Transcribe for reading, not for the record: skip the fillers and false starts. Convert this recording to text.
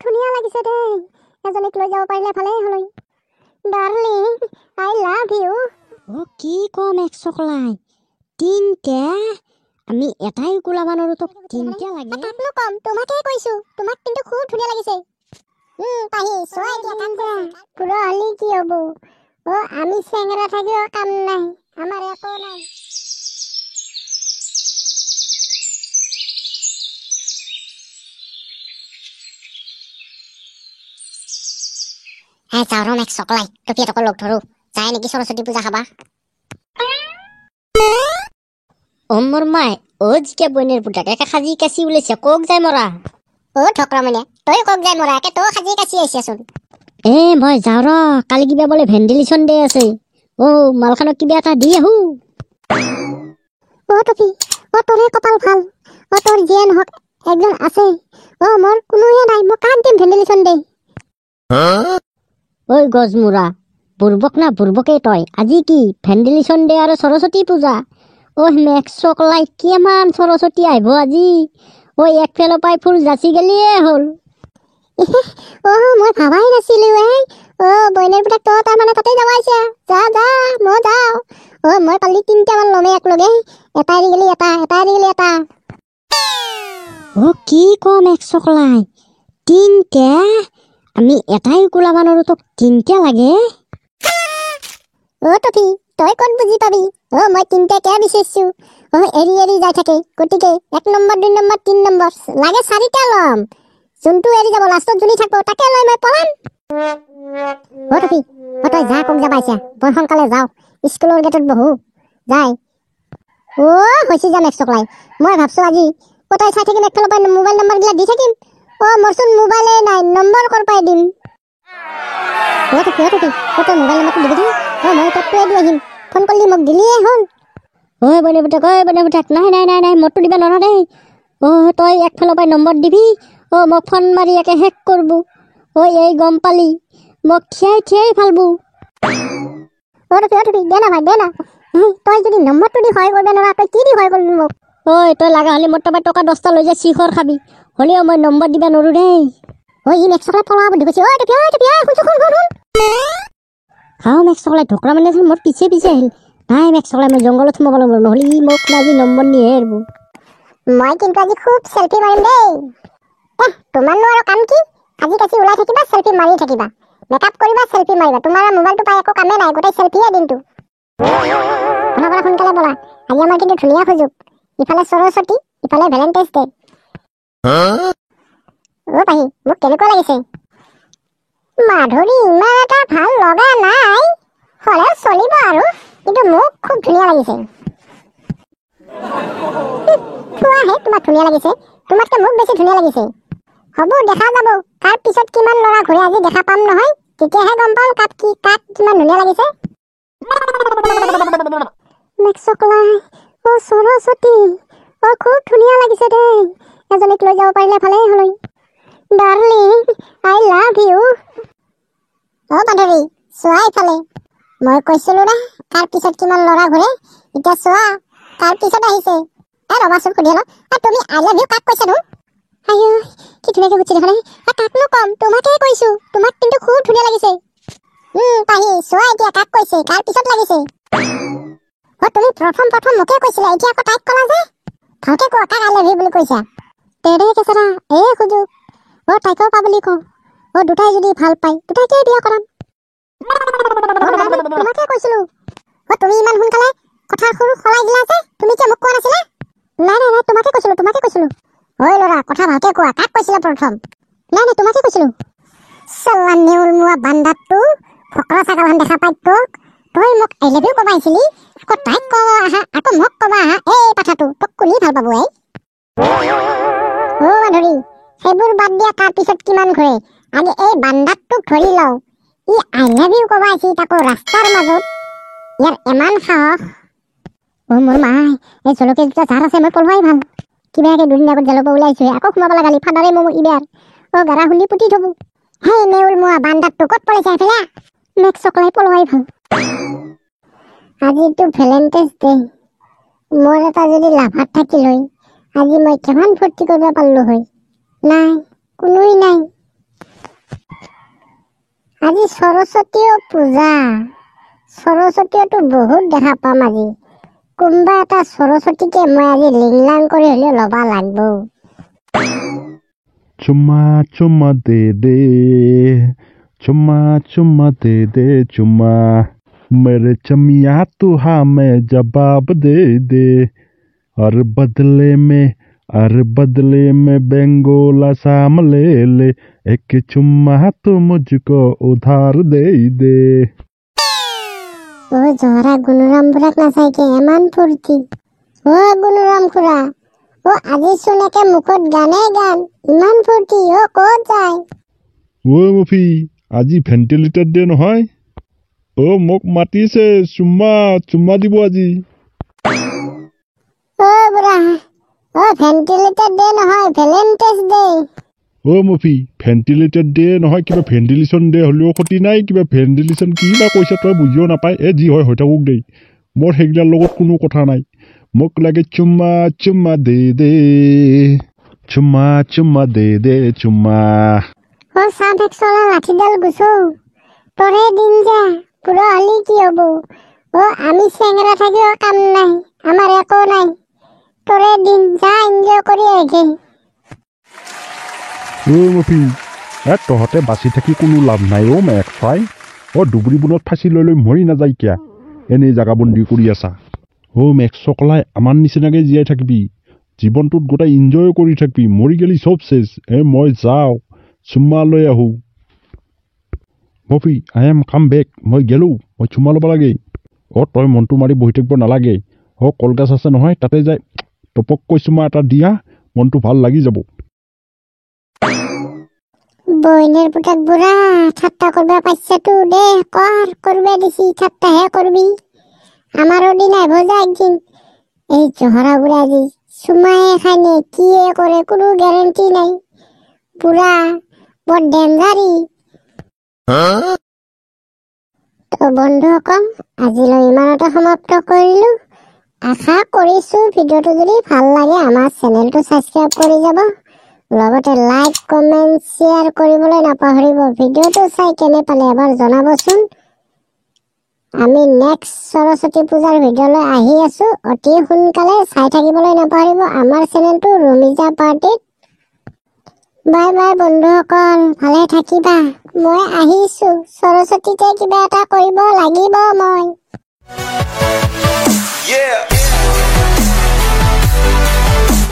ধুনীয়া লাগিছে দেই। এজনীক লৈ যাব পাৰিলে ভালেই হ'ল। Darling, I love you. কি কম এক চকলাই তিনটা আমি এটাই কোলাব নোৱাৰো তোক তিনটা লাগে। কাকনো কম, তোমাকেই কৈছো। তোমাক কিন্তু খুব ধুনীয়া লাগিছে। পাহি চোৱা এতিয়া কাম কৰা। পুৰা হলি কি হ'ব? আমি চেংৰা থাকিও কাম নাই, আমাৰ একো নাই। যাওঁ ৰম এক চকলাই তোক এটকো লগ ধৰো। যায় নেকি সৰস্বতী পূজা খাবা? মোৰ মাই জিকা বইনেৰ পুতাক একে সাজি কাচি ওলাইছে কক যায় মৰা। ঠকৰা মানে তই কক যায় মৰা, একে তই সাজি কাচি আহিছাচোন। মই যাওঁ ৰ, কালি কিবা বোলে ভেন্টিলেশ্যন ডে আছে। মালখানক কিবা এটা দি আহো। টপি, তোৰে কপাল ভাল। তোৰ যিয়ে নহওক একজন আছে। মোৰ কোনোৱে নাই, মই কাক দিম ভেন্টিলেশ্যন ডে? গজমুৰা বুৰ্বক না বুৰ্বকে তই, আজি কি ভেন্টিলেশ্যন ডে আৰু সৰস্বতী পূজা? মেক চকলাই কিমান সৰস্বতী আহিব আজি? একফালৰ পৰাই ফুল যাচি গেলিয়ে হ'ল। মই ভাবাই নাছিলো। বইনেৰ পুতাক তই তাৰমানে তাতে যাবাইছা। যা মই যাওঁ। মই কালি 3টামান লমে একলগে। এটা এৰি গেলি এটা এৰি গেলি এটা। কি কম এক চকলাই তিনটা আমি এটাই কোলাব নোৱাৰো তোক তিনটা লাগে। টপি, তই ক'ত বুজি পাবি? মই 3টাকে বিচাৰিছো। এৰি এৰি যাই থাকে, গতিকে 1 নম্বৰ 2 নম্বৰ 3 নম্বৰ লাগে 4টা লম। যোনটো এৰি যাব লাষ্টত জ্বলি থাকব তাকে লৈ মই পলাম। টপি, তই যা কক যাবাইছা। মই সোনকালে যাওঁ, স্কুলৰ গেটত বহো। যাই হৈছে যাম এক চকলাই। মই ভাবছো আজি তই চাই থাকিম, একফালৰ পৰা মোবাইল নম্বৰ গিলা দি থাকিম। মোৰচোন মোবাইলে নাই, নম্বৰ কৰ পাই দিম? টপি, তই মোবাইল নম্বৰটো দিবি দেই। মই তোকটোৱে দি আহিম। ফোন কৰিলি মোক দিলিয়ে হ'ল। বইনে পুতাক নাই মৰটো দিবা নোৱাৰা দেই। তই একফালৰ পৰা নম্বৰ দিবি। মোক ফোন মাৰি একে শেষ কৰব। এই গম পালি মোক থিয়াই ফালবো। টপি দে না ভাই, দে না। তই যদি নম্বৰটো দি সহায় কৰিব নোৱাৰা, তই কি দি সহায় কৰিবি মোক? তই লাগা হলে মোৰ তাৰপৰা টকা 10টা লৈ যা, চিখৰ খাবি। হ'লেও মই নম্বৰ দিবা নোৱাৰো দেই। ই মেক চকলাই পলাব বুদ্ধি কৈছে। টপি শুন। মেক চকলাই ঢোকৰা মানে মোৰ পিছে আহিল। নাই মেক চকলাই, মই জংঘলত সোমাব লাগিব, নহ'লে ই মোক আজি নম্বৰ নিয়ে এৰিব। মই কিন্তু আজি খুব চেলফি মাৰিম দেই। তোমাৰনো আৰু কাম কি? আজি কাছি ওলাই থাকিবা, চেলফি মাৰি থাকিবা। মেকআপ কৰিবা, চেলফি মাৰিবা। তোমাৰ মোবাইলটো পাই একো কামে নাই, গোটেই চেলফিয়ে দিনটো। সোনকালে বলা, আজি আমাৰ কিন্তু ধুনীয়া সুযোগ। ইফালে সৰস্বতী, ইফালে ভেলেণ্টাইন্স ডে। পাহি, মোক কেনেকুৱা লাগিছে? মাধুৰী ইমান এটা ভাল লগা নাই, হ'লেও চলিব আৰু। কিন্তু মোক খুব ধুনীয়া লাগিছে। তোমাক ধুনীয়া লাগিছে, তোমাতকে মোক বেছি ধুনীয়া লাগিছে। হ'ব, দেখা যাব তাৰ পিছত কিমান ল'ৰা ঘূৰে। আজি দেখা পাম নহয়, তেতিয়াহে গম পাম কাক কিমান ধুনীয়া লাগিছে। মেক চকলাই, সৰস্বতী, খুব ধুনীয়া লাগিছে দেই। এজনীক লৈ যাব পাৰিলে ভালেই হ'ল। Darling, I love you. Madhuri, চোৱা ইফালে। মই কৈছিলো না তাৰ পিছত কিমান ল'ৰা ঘূৰে। এতিয়া চোৱা তাৰ পিছত আহিছে। ৰবাচোন সুধি লওঁ, তুমি আই লাভ ইউ কাক কৈছা নো? কি ধুনীয়াকে বুজি দেখা নাই। কাকনো কম, তোমাকেই কৈছো। তোমাক কিন্তু খুব ধুনীয়া লাগিছে। পাহি, চোৱা এতিয়া কাক কৈছে, কাৰ পিছত লাগিছে। তুমি প্ৰথম মোকে কৈছিলা, এতিয়া আকৌ তাইক কলা যে। ভালকে কোৱা, কাক আই লাভ ইউ বুলি কৈছা? তেৰে কেঁচৰা সুযোগ। তাইকও পা বুলি কওঁ। দুটাই যদি ভাল পায়, দুটাইকে বিয়া কৰাম। তোমাকে কৈছিলো। তুমি ইমান সোনকালে কথা সলাই দিলা যে, তুমি কিয় মোক কোৱা নাছিলা? নাই তোমাকে কৈছিলো। ল'ৰা, কথা ভালকে কোৱা, কাক কৈছিলা প্ৰথম? নাই তোমাকে কৈছিলো। চাল্লা নেউল মোৱা বান্দাটো, ফকৰা ছাগলখন দেখা পাই তোক। তই মোক আই লাভ ইউ কব আহিছিলি, আকৌ তাইক কব আহা, আকৌ মোক কব আহা। এই পাঠাটো তোক কোনে ভাল পাব? মাধুৰী, সেইবোৰ বাদ দিয়া, তাৰ পিছত কিমান ঘূৰে। আগে এই বান্দাটোক ধৰি লওঁ। ই আই লাভ ইউ কব আহিছি তাকো ৰাস্তাৰ মাজত। ইয়াৰ ইমান সাহস। মোৰ মাই, এই জলকীয়া দুটা জাৰ আছে, মই পলোৱাই ভাল। কিবাকে দুদিন আগত জেলৰ পৰা ওলাইছোহে, আকৌ সোমাব লাগালি ফাদাৰে মোক ইবাৰ। গাৰা খুলি পুতি থব। হেই নেউল মোৱা বান্দাটো ক'ত পলাইছা এইফালে? মেক চকলাই পলোৱাই ভাল। আজিতো ভেলেণ্টাইন্স ডে। মোৰ এটা যদি লাভাৰ থাকিল হয়, আজি মই কিমান ফূৰ্তি কৰিব পাৰিলো হয়। নাই, কোনোই নাই। আজি সৰস্বতীও পূজা। সৰস্বতীওতো বহুত দেখা পাম আজি। কোনোবা এটা সৰস্বতীকে মই আজি লিংলাং কৰি হ'লেও ল'বা লাগব। চুমা চুমা দে দে, চুমা চুমা দे दे चुम्मा, मेरे चमिया तू हमें जवाब दे दे, और बदले में बेंगोला साम ले ले, एक चुम्मा तू मुझको उधार दे दे। ও জহৰা গুণৰাম বুঢ়াক নাচাইকে ইমান ফূৰ্তি। ও গুণৰাম খুৰা, ও আজি চোন একে মুখত গানে গান, ইমান ফূৰ্তি। ও ক'ত যায়? ও মফি, আজি ভেন্টিলেটৰ ডে নহয়? ও মোক মাতিছে চুম্মা দিব আজি। ও বুঢ়া, ও ভেন্টিলেটৰ ডে নহয়, ভেলেণ্টাইন্স ডে। ও মফি, ভেন্টিলেটেড ডে নহয়, কিবা ভেন্টিলেশ্যন ডে হ'লেও ক্ষতি নাই। কিবা ভেন্টিলেশ্যন কি বা কৈছে তই বুজিও নাপায়। যি হয় হৈ থাকক দেই, মোৰ সেইগিলাৰ লগত কোনো কথা নাই। মোক লাগে চুম্মা চুম্মা দে দে, চুম্মা চুম্মা দে দে চুম্মা। ও চাহ চলা লাঠিডাল গুছো, তোৰে দিন যা, বুঢ়া হলি কি হব? ও আমি চেঙেৰা থাকিও কাম নাই, আমাৰ একো নাই। তোৰে দিন যা, এনজয় কৰি আহে। ও মফি, তহঁতে বাচি থাকি কোনো লাভ নাই। অ' মেক চাই, দুবৰি বুলত ফাঁচি লৈ মৰি নাযায় কিয়া? এনেই জাগাবন্দী কৰি আছা। মেক চকলাই আমাৰ নিচিনাকৈ জীয়াই থাকিবি, জীৱনটোত গোটেই ইনজয় কৰি থাকিবি। মৰি গেলি চব চেচ। মই যাওঁ, চুম্মা লৈ আহোঁ। মফি, আই এম কাম বেক। মই গেলোঁ, মই চুম্মা ল'ব লাগে। তই মনটো মাৰি বহি থাকিব নালাগে। কলগছ আছে নহয়, তাতে যাই টপককৈ চুম্মা এটা দিয়া, মনটো ভাল লাগি যাব। বইনের পুতাক বুড়া ঠাট্টা করবা পাইছাটো দে, করবে দিছি, ঠাট্টাহে করবি। আমারও দিন ভোজা একদিন। এই জহরা বুড়া আজি সুমায়ে খাইনে কিয়ে করে কোনো গ্যারেন্টি নাই। বুড়া বড় ডেঞ্জারি। তো বন্ধুসকল, আজিলৈ ইমানতে সমাপ্ত কৰিলো। আশা কৰিছো ভিডিঅ'টো যদি ভাল লাগে আমাৰ চেনেলটো ছাবস্ক্ৰাইব কৰি যাব, লগতে লাইক কমেণ্ট শ্বেয়াৰ কৰিবলৈ নাপাহৰিব। ভিডিঅ'টো চাই কেনে পালে এবাৰ জনাবচোন। আমি নেক্সট সৰস্বতী পূজাৰ ভিডিঅ'লৈ আহি আছো, অতি সোনকালে চাই থাকিবলৈ নাপাহৰিব আমাৰ চেনেলটো ৰুমিজা পাৰ্টিত। বাই বাই বন্ধুসকল, ভালে থাকিবা। মই আহিছো, সৰস্বতীতে কিবা এটা কৰিব লাগিব মই। Yeah.